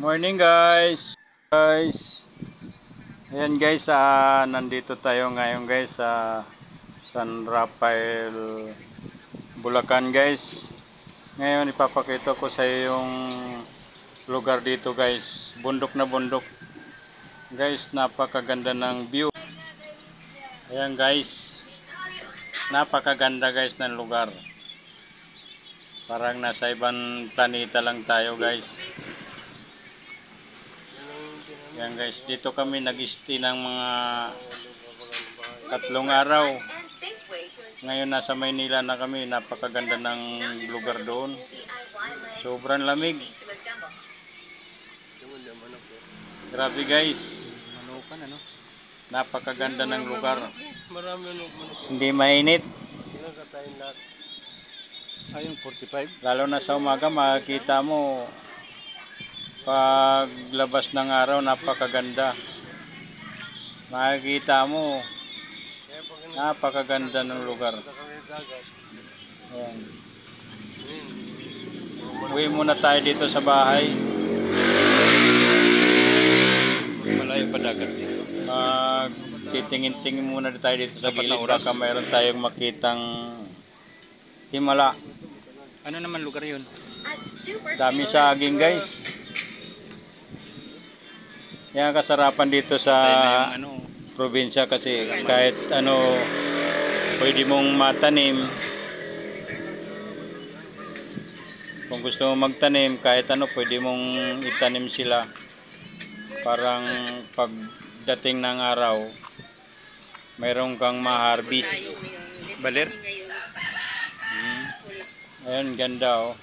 Morning guys. Ayan guys, nandito tayo ngayon guys sa San Rafael, Bulacan guys. Ngayon ipapakita ko sa iyo yung lugar dito guys. Bundok na bundok. Guys, napakaganda ng view. Ayan guys. Napakaganda guys ng lugar. Parang nasa ibang planeta lang tayo guys. Yan guys, dito kami nag-stay ng mga 3 araw. Ngayon nasa Maynila na kami, napakaganda ng lugar doon. Sobrang lamig. Grabe guys. Napakaganda ng lugar. Hindi mainit. Ayong 45. Lalo na sa umaga, makikita mo paglabas ng araw, napakaganda. Makikita mo napakaganda ng lugar. Ayan. Uwi muna tayo dito sa bahay. Malayo pa dagat dito. Titingin-tingin muna tayo dito sa gilid. Baka mayroon tayong makitang himala. Ano naman lugar yun? Dami saging guys. Yan kasarapan dito sa probinsya kasi kahit ano pwede mong matanim. Kung gusto mong magtanim, kahit ano pwede mong itanim sila. Parang pagdating ng araw, mayroon kang ma-harvest. Baler? Ayun, ganda oh.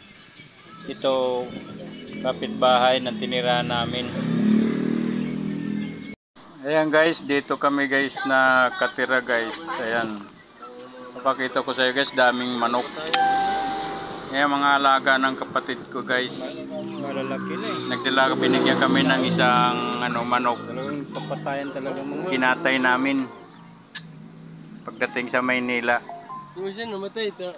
Ito, kapitbahay na tinirahan namin. Ayan guys, dito kami guys na katira guys. Ayan. Papakita ko sa iyo guys, daming manok. Ayan, mga alaga ng kapatid ko guys. Malalaki na eh. Nagdala, binigyan kami ng isang manok. Talagang papatayan talaga mga. Kinatay namin pagdating sa Maynila. Kung siya namatay ito.